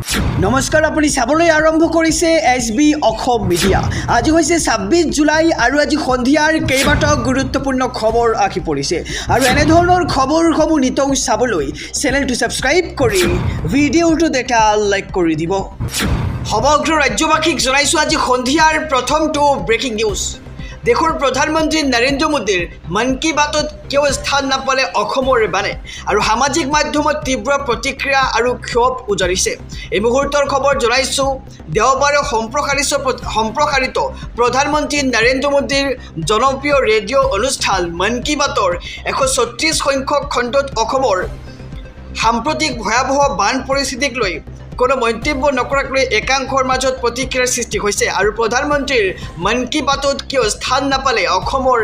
নমস্কাৰ, আপুনি চাবলৈ আৰম্ভ কৰিছে SB অসম মিডিয়া। আজি হৈছে 26 জুলাই আৰু আজি সন্ধিয়াৰ কেইবাটাও গুৰুত্বপূৰ্ণ খবৰ আহি পৰিছে আৰু এনেধৰণৰ খবৰসমূহ নিতৌ চাবলৈ চেনেলটো ছাবস্ক্ৰাইব কৰি ভিডিঅ'টোত এটা লাইক কৰি দিব। সমগ্ৰ ৰাজ্যবাসীক জনাইছোঁ আজি সন্ধিয়াৰ প্ৰথমটো ব্ৰেকিং নিউজ। দেশৰ প্ৰধানমন্ত্ৰী নৰেন্দ্ৰ মোদীৰ মন কী বাতত কিয় স্থান নাপালে অসমৰ বানে আৰু সামাজিক মাধ্যমত তীব্ৰ প্ৰতিক্ৰিয়া আৰু ক্ষোভ উজাৰিছে। এই মুহূৰ্তৰ খবৰ জনাইছোঁ। দেওবাৰে সম্প্ৰসাৰিত প্ৰধানমন্ত্ৰী নৰেন্দ্ৰ মোদীৰ জনপ্ৰিয় ৰেডিঅ' অনুষ্ঠান মন কী বাতৰ 136 সংখ্যক খণ্ডত অসমৰ সাম্প্ৰতিক ভয়াৱহ বান পৰিস্থিতিক লৈ কোনো মন্তব্য নকৰাকৈ একাংশৰ মাজত প্ৰতিক্ৰিয়াৰ সৃষ্টি হৈছে আৰু প্ৰধানমন্ত্ৰীৰ মন কী বাতত কিয় স্থান নাপালে অসমৰ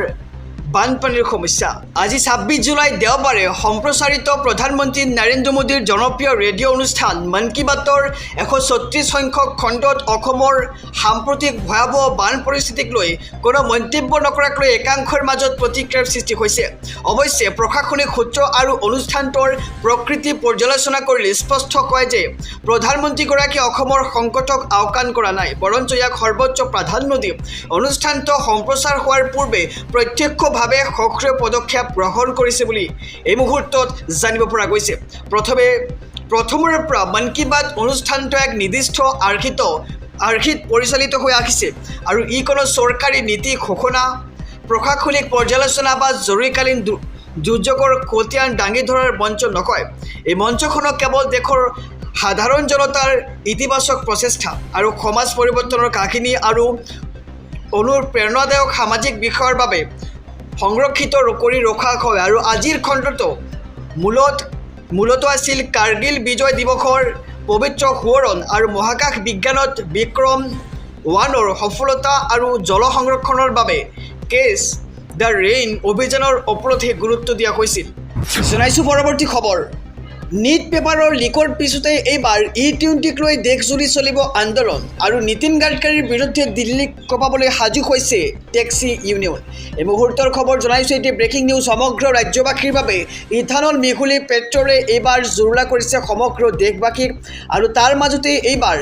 বানপানীৰ সমস্যা। আজি 26 জুলাই দেওবাৰে সম্প্ৰচাৰিত প্ৰধানমন্ত্ৰী নৰেন্দ্ৰ মোদীৰ জনপ্ৰিয় ৰেডিঅ' অনুষ্ঠান মন কী বাতৰ 136 সংখ্যক খণ্ডত অসমৰ সাম্প্ৰতিক ভয়াৱহ বান পৰিস্থিতিক লৈ কোনো মন্তব্য নকৰাকৈ একাংশৰ মাজত প্ৰতিক্ৰিয়াৰ সৃষ্টি হৈছে। অৱশ্যে প্ৰশাসনিক সূত্ৰ আৰু অনুষ্ঠানটোৰ প্ৰকৃতি পৰ্যালোচনা কৰিলে স্পষ্ট কয় যে প্ৰধানমন্ত্ৰীগৰাকীয়ে অসমৰ সংকটক আওকাণ কৰা নাই, বৰঞ্চ ইয়াক সৰ্বোচ্চ প্ৰাধান্য দি অনুষ্ঠানটো সম্প্ৰচাৰ হোৱাৰ পূৰ্বে প্ৰত্যক্ষভাৱে সক্ৰিয় পদক্ষেপ গ্ৰহণ কৰিছে বুলি এই মুহূৰ্তত জানিব পৰা গৈছে। প্ৰথমৰে পৰা মন কী বাত অনুষ্ঠানটো এক নিৰ্দিষ্ট আৰ্হিত পৰিচালিত হৈ আহিছে আৰু ই কোনো চৰকাৰী নীতি ঘোষণা, প্ৰশাসনিক পৰ্যালোচনা বা জৰুৰীকালীন দুৰ্যোগৰ খতিয়ান দাঙি ধৰাৰ মঞ্চ নহয়। এই মঞ্চখনক কেৱল দেশৰ সাধাৰণ জনতাৰ ইতিবাচক প্ৰচেষ্টা আৰু সমাজ পৰিৱৰ্তনৰ কাহিনী আৰু অনুপ্ৰেৰণাদায়ক সামাজিক বিষয়ৰ বাবে সংৰক্ষিত কৰি ৰখা হয়। আৰু আজিৰ খণ্ডটো মূলত আছিল কাৰ্গিল বিজয় দিৱসৰ পবিত্ৰ সোঁৱৰণ আৰু মহাকাশ বিজ্ঞানত বিক্ৰম-1ৰ সফলতা আৰু জল সংৰক্ষণৰ বাবে কেচ দ্য ৰেইন অভিযানৰ ওপৰতহে গুৰুত্ব দিয়া হৈছিল। জনাইছোঁ পৰৱৰ্তী খবৰ। নীট পেপাৰৰ লিকৰ পিছতে এইবাৰ E20ক লৈ দেশজুৰি চলিব আন্দোলন আৰু নীতিন গাডকাৰীৰ বিৰুদ্ধে দিল্লীক কঁপাবলৈ সাজু হৈছে টেক্সি ইউনিয়ন। এই মুহূৰ্তৰ খবৰ জনাইছোঁ। এটি ব্ৰেকিং নিউজ। সমগ্ৰ ৰাজ্যবাসীৰ বাবে ইথানল মিহলি পেট্ৰলে এইবাৰ জুৰুলা কৰিছে সমগ্ৰ দেশবাসীক আৰু তাৰ মাজতে এইবাৰ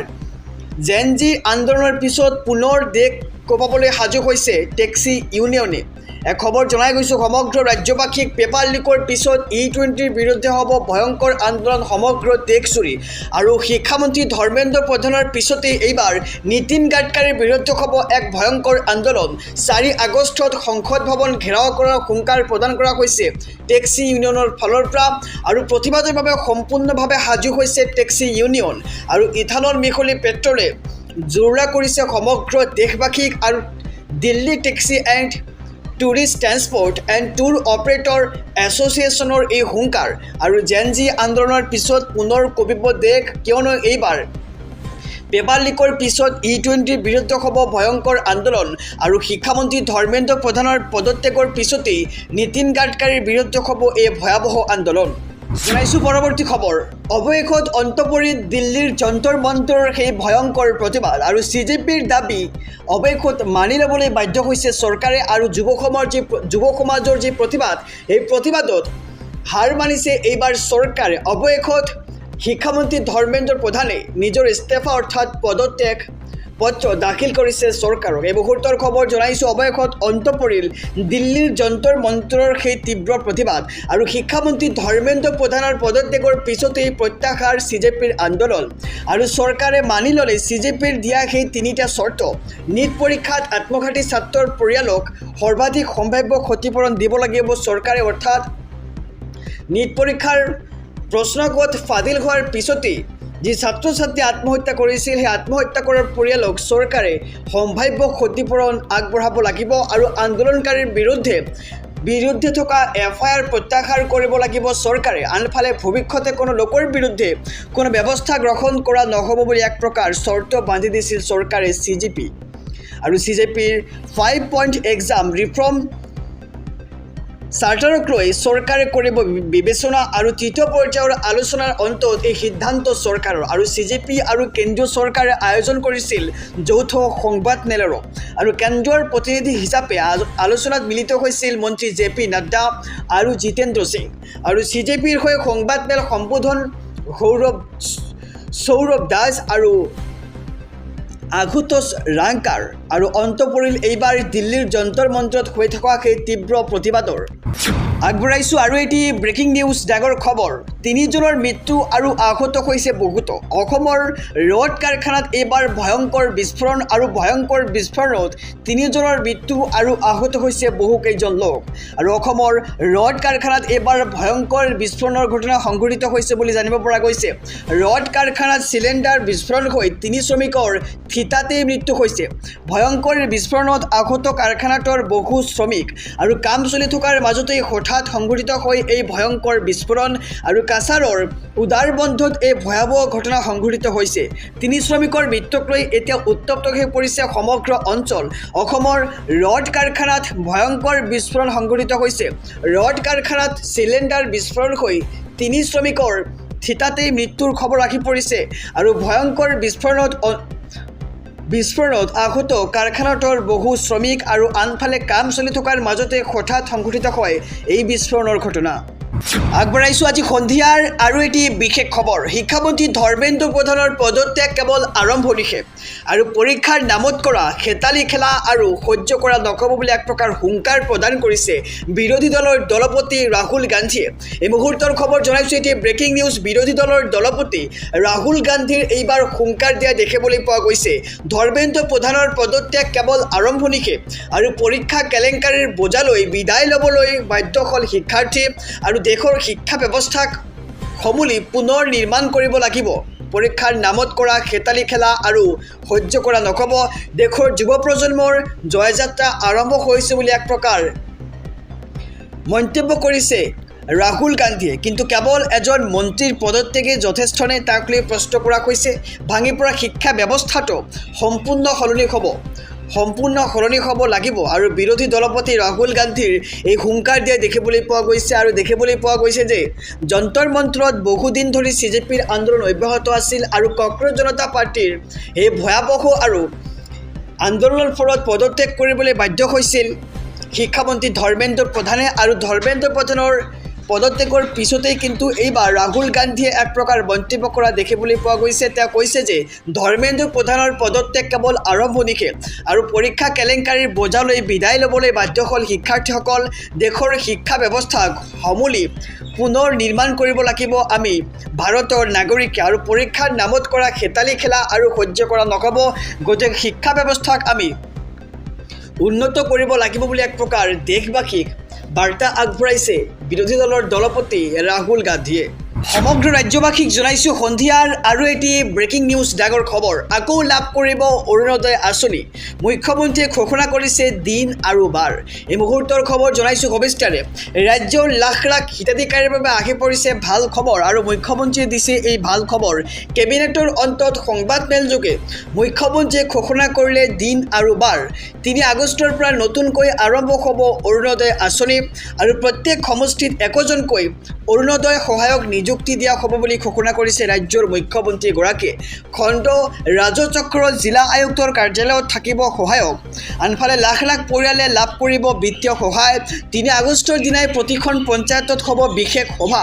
জেন-জি আন্দোলনৰ পিছত পুনৰ দেশ কঁপাবলৈ সাজু হৈছে টেক্সি ইউনিয়নে। এক খবৰ জনাই গৈছোঁ। সমগ্ৰ ৰাজ্যবাসীক পেপাৰ লিকৰ পিছত E20ৰ বিৰুদ্ধে হ'ব ভয়ংকৰ আন্দোলন সমগ্ৰ দেশজুৰি আৰু শিক্ষামন্ত্ৰী ধৰ্মেন্দ্ৰ প্ৰধানৰ পিছতেই এইবাৰ নীতিন গাডকাৰীৰ বিৰুদ্ধে হ'ব এক ভয়ংকৰ আন্দোলন। 4 আগষ্টত সংসদ ভৱন ঘেৰাও কৰাৰ হুংকাৰ প্ৰদান কৰা হৈছে টেক্সি ইউনিয়নৰ ফালৰ পৰা আৰু প্ৰতিবাদৰ বাবে সম্পূৰ্ণভাৱে সাজু হৈছে টেক্সি ইউনিয়ন আৰু ইথানল মিহলি পেট্ৰলে জুৰুলা কৰিছে সমগ্ৰ দেশবাসীক আৰু Delhi taxi and tourist transport and tour operator এছ'চিয়েশ্যনৰ এই হুংকাৰ আৰু জেন-জি আন্দোলনৰ পিছত পুনৰ কঁপিব দেশ, কিয়নো এইবাৰ পেপাৰ লিকৰ পিছত E20ৰ বিৰুদ্ধে হ'ব ভয়ংকৰ আন্দোলন আৰু শিক্ষামন্ত্ৰী ধৰ্মেন্দ্ৰ প্ৰধানৰ পদত্যাগৰ পিছতেই নীতিন গাডকাৰীৰ বিৰুদ্ধে হ'ব এই ভয়াৱহ আন্দোলন। জনাইছোঁ পৰৱৰ্তী খবৰ। অৱশেষত অন্ত পৰিল দিল্লীৰ যন্তৰ মন্তৰৰ সেই ভয়ংকৰ প্ৰতিবাদ আৰু CJPৰ দাবী অৱশেষত মানি ল'বলৈ বাধ্য হৈছে চৰকাৰে আৰু যুৱ সমাজৰ যি প্ৰতিবাদ, এই প্ৰতিবাদত হাৰ মানিছে এইবাৰ চৰকাৰে। অৱশেষত শিক্ষামন্ত্ৰী ধৰ্মেন্দ্ৰ প্ৰধানে নিজৰ ইস্তফা অৰ্থাৎ পদত্যাগ পত্ৰ দাখিল কৰিছে চৰকাৰক। এই মুহূৰ্তৰ খবৰ জনাইছোঁ। অৱশেষত অন্ত পৰিল দিল্লীৰ যন্তৰ মন্তৰৰ সেই তীব্ৰ প্ৰতিবাদ আৰু শিক্ষামন্ত্ৰী ধৰ্মেন্দ্ৰ প্ৰধানৰ পদত্যাগৰ পিছতেই প্ৰত্যাহাৰ CJPৰ আন্দোলন আৰু চৰকাৰে মানি ল'লে CJPৰ দিয়া সেই 3টা চৰ্ত। নীট পৰীক্ষাত আত্মঘাতী ছাত্ৰৰ পৰিয়ালক সৰ্বাধিক সম্ভাৱ্য ক্ষতিপূৰণ দিব লাগিব চৰকাৰে, অৰ্থাৎ নীট পৰীক্ষাৰ প্ৰশ্নকত ফাদিল হোৱাৰ পিছতেই যি ছাত্ৰ ছাত্ৰী আত্মহত্যা কৰিছিল, সেই আত্মহত্যা কৰাৰ পৰিয়ালক চৰকাৰে সম্ভাৱ্য ক্ষতিপূৰণ আগবঢ়াব লাগিব আৰু আন্দোলনকাৰীৰ বিৰুদ্ধে থকা FIR প্ৰত্যাহাৰ কৰিব লাগিব চৰকাৰে। আনফালে ভৱিষ্যতে কোনো লোকৰ বিৰুদ্ধে কোনো ব্যৱস্থা গ্ৰহণ কৰা নহ'ব বুলি এক প্ৰকাৰ চৰ্ত বান্ধি দিছিল চৰকাৰে CJP আৰু CJPৰ 5 পইণ্ট এক্সাম ৰিফৰ্ম চাৰ্টাৰক লৈ চৰকাৰে কৰিব বিবেচনা আৰু 3য় পৰ্যায়ৰ আলোচনাৰ অন্তত এই সিদ্ধান্ত চৰকাৰৰ আৰু CJP আৰু কেন্দ্ৰীয় চৰকাৰে আয়োজন কৰিছিল যৌথ সংবাদমেলৰ আৰু কেন্দ্ৰৰ প্ৰতিনিধি হিচাপে আলোচনাত মিলিত হৈছিল মন্ত্ৰী JP নাড্ডা আৰু জিতেন্দ্ৰ সিং আৰু CJPৰ হৈ সংবাদমেল সম্বোধন সৌৰভ দাস আৰু আশুতোষ ৰাংকাৰ আৰু অন্ত পৰিল এইবাৰ দিল্লীৰ যন্তৰ মন্ত্ৰত হৈ থকা সেই তীব্ৰ প্ৰতিবাদৰ আগবঢ়াইছোঁ আৰু এটি ব্ৰেকিং নিউজ ডাঙৰ খবৰ তিনিজনৰ মৃত্যু আৰু আহত হৈছে বহুতো অসমৰ ৰড কাৰখানাত এইবাৰ ভয়ংকৰ বিস্ফোৰণ আৰু ভয়ংকৰ বিস্ফোৰণত তিনিজনৰ মৃত্যু আৰু আহত হৈছে বহুকেইজন লোক আৰু অসমৰ ৰড কাৰখানাত এইবাৰ ভয়ংকৰ বিস্ফোৰণৰ ঘটনা সংঘটিত হৈছে বুলি জানিব পৰা গৈছে ৰড কাৰখানাত চিলিণ্ডাৰ বিস্ফোৰণ হৈ তিনি শ্ৰমিকৰ থিতাতেই মৃত্যু হৈছে ভয়ংকৰ বিস্ফোৰণত আহত কাৰখানাটোৰ বহু শ্ৰমিক আৰু কাম চলি থকাৰ মাজতেই হঠাৎ সংঘটিত হৈ এই ভয়ংকৰ বিস্ফোৰণ আৰু কাছাৰৰ উদাৰবন্ধত এই ভয়াৱহ ঘটনা সংঘটিত হৈছে তিনি শ্ৰমিকৰ মৃত্যুক লৈ এতিয়া উত্তপ্ত হৈ পৰিছে সমগ্ৰ অঞ্চল অসমৰ ৰড কাৰখানাত ভয়ংকৰ বিস্ফোৰণ সংঘটিত হৈছে ৰড কাৰখানাত চিলিণ্ডাৰ বিস্ফোৰণ হৈ তিনি শ্ৰমিকৰ থিতাতেই মৃত্যুৰ খবৰ আহি পৰিছে আৰু ভয়ংকৰ বিস্ফোৰণত আহত কাৰখানাটোৰ বহু শ্ৰমিক আৰু আনফালে কাম চলি থকাৰ মাজতে হঠাৎ সংঘটিত হয় এই বিস্ফোৰণৰ ঘটনা আগবঢ়াইছোঁ আজি সন্ধিয়াৰ আৰু এটি বিশেষ খবৰ শিক্ষামন্ত্ৰী ধৰ্মেন্দ্ৰ প্ৰধানৰ পদত্যাগ কেৱল আৰম্ভণিহে আৰু পৰীক্ষাৰ নামত কৰা খেতালি খেলা আৰু সহ্য কৰা নক'ব বুলি এক প্ৰকাৰ হুংকাৰ প্ৰদান কৰিছে বিৰোধী দলৰ দলপতি ৰাহুল গান্ধীয়ে এই মুহূৰ্তৰ খবৰ জনাইছোঁ এটি ব্ৰেকিং নিউজ বিৰোধী দলৰ দলপতি ৰাহুল গান্ধীৰ এইবাৰ হুংকাৰ দিয়া দেখিবলৈ পোৱা গৈছে ধৰ্মেন্দ্ৰ প্ৰধানৰ পদত্যাগ কেৱল আৰম্ভণিহে আৰু পৰীক্ষা কেলেংকাৰীৰ বোজালৈ বিদায় ল'বলৈ বাধ্য হ'ল শিক্ষাৰ্থী আৰু দেশৰ শিক্ষা ব্যৱস্থাক সমূলি পুনৰ নিৰ্মাণ কৰিব লাগিব পৰীক্ষাৰ নামত কৰা খেতালি খেলা আৰু সহ্য কৰা নক'ব দেশৰ যুৱ প্ৰজন্মৰ জয়যাত্ৰা আৰম্ভ হৈছে বুলি এক প্ৰকাৰ মন্তব্য কৰিছে ৰাহুল গান্ধীয়ে কিন্তু কেৱল এজন মন্ত্ৰীৰ পদত্যাগে যথেষ্ট নে তাক লৈ প্ৰশ্ন কৰা হৈছে ভাঙি পৰা শিক্ষা ব্যৱস্থাটো সম্পূৰ্ণ সলনি হ'ব লাগিব আৰু বিৰোধী দলপতি ৰাহুল গান্ধীৰ এই হুংকাৰ দিয়া দেখিবলৈ পোৱা গৈছে আৰু দেখিবলৈ পোৱা গৈছে যে যন্তৰ মন্ত্ৰত বহুদিন ধৰি CJPৰ আন্দোলন অব্যাহত আছিল আৰু কংগ্ৰেছ জনতা পাৰ্টিৰ এই ভয়াৱহ আৰু আন্দোলনৰ ফলত পদত্যাগ কৰিবলৈ বাধ্য হৈছিল শিক্ষামন্ত্ৰী ধৰ্মেন্দ্ৰ প্ৰধানে আৰু ধৰ্মেন্দ্ৰ প্ৰধানৰ পদত্যাগৰ পিছতেই কিন্তু এইবাৰ ৰাহুল গান্ধীয়ে এক প্ৰকাৰ মন্তব্য কৰা দেখিবলৈ পোৱা গৈছে তেওঁ কৈছে যে ধৰ্মেন্দ্ৰ প্ৰধানৰ পদত্যাগ কেৱল আৰম্ভণিহে আৰু পৰীক্ষা কেলেংকাৰীৰ বোজালৈ বিদায় ল'বলৈ বাধ্য হ'ল শিক্ষাৰ্থীসকল দেশৰ শিক্ষা ব্যৱস্থাক সমূলি পুনৰ নিৰ্মাণ কৰিব লাগিব আমি ভাৰতৰ নাগৰিকে আৰু পৰীক্ষাৰ নামত কৰা খেতালি খেলা আৰু সহ্য কৰা নক'ব গতিকে শিক্ষা ব্যৱস্থাক আমি উন্নত কৰিব লাগিব বুলি এক প্ৰকাৰ দেশবাসীক বাৰ্তা আগবঢ়াইছে বিৰোধী দলৰ দলপতি ৰাহুল গান্ধীয়ে সমগ্ৰ ৰাজ্যবাসীক জনাইছোঁ সন্ধিয়াৰ আৰু এটি ব্ৰেকিং নিউজ ডাঙৰ খবৰ আকৌ লাভ কৰিব অৰুণোদয় আঁচনি মুখ্যমন্ত্ৰীয়ে ঘোষণা কৰিছে দিন আৰু বাৰ এই মুহূৰ্তৰ খবৰ জনাইছোঁ সবিস্তাৰে ৰাজ্যৰ লাখ লাখ হিতাধিকাৰীৰ বাবে আহি পৰিছে ভাল খবৰ আৰু মুখ্যমন্ত্ৰীয়ে দিছে এই ভাল খবৰ কেবিনেটৰ অন্তত সংবাদমেলযোগে মুখ্যমন্ত্ৰীয়ে ঘোষণা কৰিলে দিন আৰু বাৰ 3 আগষ্টৰ পৰা নতুনকৈ আৰম্ভ হ'ব অৰুণোদয় আঁচনি আৰু প্ৰত্যেক সমষ্টিত একোজনকৈ অৰুণোদয় সহায়ক নিযুক্তি দিয়া হ'ব বুলি ঘোষণা কৰিছে ৰাজ্যৰ মুখ্যমন্ত্ৰীগৰাকীয়ে খণ্ড ৰাজচক্ৰ জিলা আয়ুক্তৰ কাৰ্যালয়ত থাকিব সহায়ক আনফালে লাখ লাখ পৰিয়ালে লাভ কৰিব বিত্তীয় সহায় 3 আগষ্টৰ দিনাই প্ৰতিখন পঞ্চায়তত হ'ব বিশেষ সভা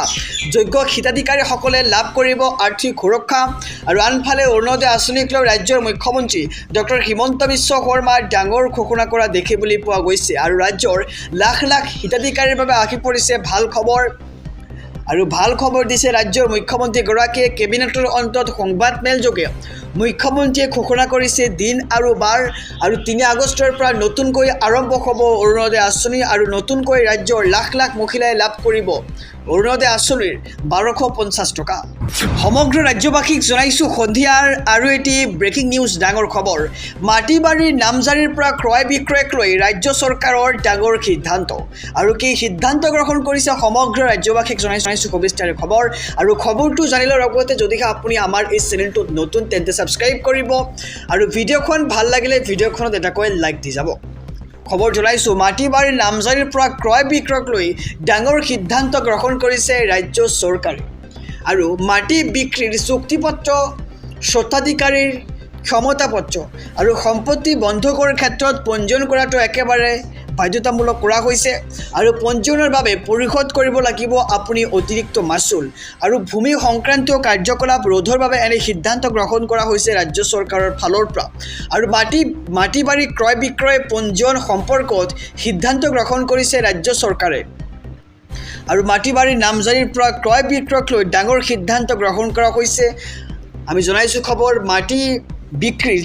যোগ্য হিতাধিকাৰীসকলে লাভ কৰিব আৰ্থিক সুৰক্ষা আৰু আনফালে অৰুণোদয় আঁচনিক লৈ ৰাজ্যৰ মুখ্যমন্ত্ৰী ডক্টৰ হিমন্ত বিশ্ব শৰ্মাৰ ডাঙৰ ঘোষণা কৰা দেখিবলৈ পোৱা গৈছে আৰু ৰাজ্যৰ লাখ লাখ হিতাধিকাৰীৰ বাবে আহি পৰিছে ভাল খবৰ আৰু ভাল খবৰ দিছে ৰাজ্যৰ মুখ্যমন্ত্ৰীগৰাকীয়ে কেবিনেটৰ অন্তত সংবাদমেলযোগে মুখ্যমন্ত্ৰীয়ে ঘোষণা কৰিছে দিন আৰু বাৰ আৰু 3 আগষ্টৰ পৰা নতুনকৈ আৰম্ভ হ'ব অৰুণোদয় আঁচনি আৰু নতুনকৈ ৰাজ্যৰ লাখ লাখ মহিলাই লাভ কৰিব অৰুণোদয় আঁচনিৰ 1250 টকা সমগ্ৰ ৰাজ্যবাসীক জনাইছোঁ সন্ধিয়াৰ আৰু এটি ব্ৰেকিং নিউজ ডাঙৰ খবৰ মাটি বাৰীৰ নামজাৰিৰ পৰা ক্ৰয় বিক্ৰয়ক লৈ ৰাজ্য চৰকাৰৰ ডাঙৰ সিদ্ধান্ত আৰু কি সিদ্ধান্ত গ্ৰহণ কৰিছে সমগ্ৰ ৰাজ্যবাসীক জনাইছোঁ সবিস্তাৰে খবৰ আৰু খবৰটো জানিলৰ লগতে যদিহে আপুনি আমাৰ এই চেনেলটোত নতুন তেন্তে সাবস্ক্ৰাইব কৰিব আৰু ভিডিঅ'খন ভাল লাগিলে ভিডিঅ'খনত এটাকৈ লাইক দি যাব খবৰ জনাইছোঁ মাটি বাৰীৰ নামজাৰিৰ পৰা ক্ৰয় বিক্ৰয়ক লৈ ডাঙৰ সিদ্ধান্ত গ্ৰহণ কৰিছে ৰাজ্য চৰকাৰে আৰু মাটি বিক্ৰীৰ চুক্তিপত্ৰ স্বত্বাধিকাৰীৰ ক্ষমতাপত্ৰ আৰু সম্পত্তি বন্ধকৰ ক্ষেত্ৰত পঞ্জীয়ন কৰাটো একেবাৰে বাধ্যতামূলক কৰা হৈছে আৰু পঞ্জীয়নৰ বাবে পৰিশোধ কৰিব লাগিব আপুনি অতিৰিক্ত মাচুল আৰু ভূমি সংক্ৰান্তীয় কাৰ্যকলাপ ৰোধৰ বাবে এনে সিদ্ধান্ত গ্ৰহণ কৰা হৈছে ৰাজ্য চৰকাৰৰ ফালৰ পৰা আৰু মাটি বাৰী ক্ৰয় বিক্ৰয় পঞ্জীয়ন সম্পৰ্কত সিদ্ধান্ত গ্ৰহণ কৰিছে ৰাজ্য চৰকাৰে আৰু মাটি বাৰীৰ নামজাৰিৰ পৰা ক্ৰয় বিক্ৰয়ক লৈ ডাঙৰ সিদ্ধান্ত গ্ৰহণ কৰা হৈছে আমি জনাইছোঁ খবৰ মাটি বিক্ৰীৰ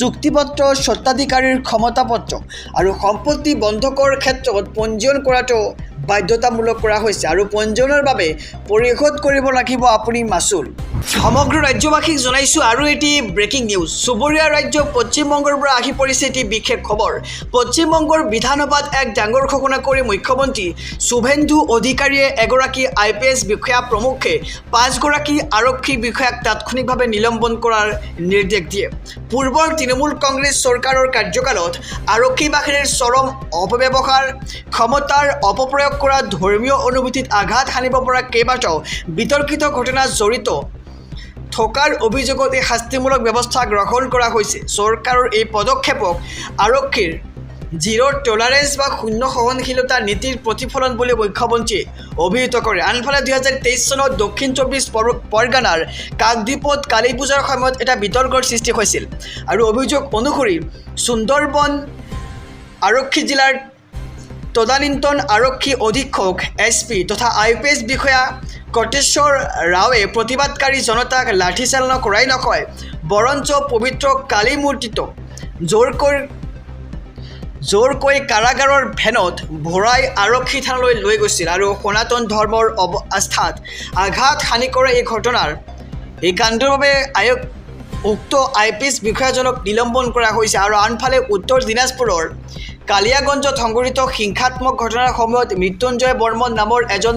চুক্তিপত্ৰ স্বত্বাধিকাৰীৰ ক্ষমতাপত্ৰ আৰু সম্পত্তি বন্ধকৰ ক্ষেত্ৰত পঞ্জীয়ন কৰাটো বাধ্যতামূলক কৰা হৈছে আৰু পঞ্জীয়নৰ বাবে পৰিশোধ কৰিব লাগিব আপুনি মাচুল সমগ্ৰ ৰাজ্যবাসীক জনাইছোঁ আৰু এটি ব্ৰেকিং নিউজ চুবুৰীয়া ৰাজ্য পশ্চিমবংগৰ পৰা আহি পৰিছে এটি বিশেষ খবৰ পশ্চিমবংগৰ বিধানসভাত এক ডাঙৰ ঘোষণা কৰি মুখ্যমন্ত্ৰী শুভেন্দু অধিকাৰীয়ে এগৰাকী IPS বিষয়া প্ৰমুখ্যে 5 গৰাকী আৰক্ষী বিষয়াক তাৎক্ষণিকভাৱে নিলম্বন কৰাৰ নিৰ্দেশ দিয়ে পূৰ্বৰ তৃণমূল কংগ্ৰেছ চৰকাৰৰ কাৰ্যকালত আৰক্ষী বাহিনীৰ চৰম অপব্যৱহাৰ ক্ষমতাৰ অপপ্ৰয়োগ কৰা ধৰ্মীয় অনুভূতিত আঘাত হানিব পৰা কেইবাটাও বিতৰ্কিত ঘটনা জড়িত থকাৰ অভিযোগত এই শাস্তিমূলক ব্যৱস্থা গ্ৰহণ কৰা হৈছে চৰকাৰৰ এই পদক্ষেপক আৰক্ষীৰ জিৰ' টলাৰেঞ্চ বা শূন্য সহনশীলতা নীতিৰ প্ৰতিফলন বুলি মুখ্যমন্ত্ৰীয়ে অভিহিত কৰে আনফালে 2023 চনত দক্ষিণ 24 পৰগনাৰ কাকদ্বীপত কালী পূজাৰ সময়ত এটা বিতৰ্কৰ সৃষ্টি হৈছিল আৰু অভিযোগ অনুসৰি সুন্দৰবন আৰক্ষী জিলাৰ তদানীন্তন আৰক্ষী অধীক্ষক SP তথা IPS বিষয়া কটেশ্বৰ ৰাৱে প্ৰতিবাদকাৰী জনতাক লাঠিচালনা কৰাই নকয় বৰঞ্চ পবিত্ৰ কালী মূৰ্তিটো জোৰকৈ কাৰাগাৰৰ ভেনত ভৰাই আৰক্ষী থানালৈ লৈ গৈছিল আৰু সনাতন ধৰ্মৰ আস্থাত আঘাত হানি কৰে এই কাণ্ডৰ বাবে উক্ত IPS বিষয়াজনক নিলম্বন কৰা হৈছে আৰু আনফালে উত্তৰ দিনাজপুৰৰ কালিয়াগঞ্জত সংঘটিত হিংসাত্মক ঘটনাৰ সময়ত মৃত্যুঞ্জয় বৰ্মন নামৰ এজন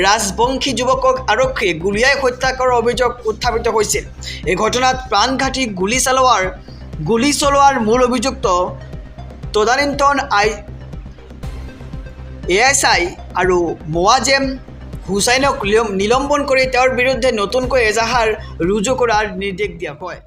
ৰাজবংশী যুৱকক আৰক্ষীয়ে গুলীয়াই হত্যা কৰাৰ অভিযোগ উত্থাপিত হৈছিল এই ঘটনাত প্ৰাণঘাতী গুলী চলোৱাৰ মূল অভিযুক্ত তদানীন্তন ASI আৰু মোৱাজেম হুছাইনক নিলম্বন কৰি তেওঁৰ বিৰুদ্ধে নতুনকৈ এজাহাৰ ৰুজু কৰাৰ নিৰ্দেশ দিয়া হয়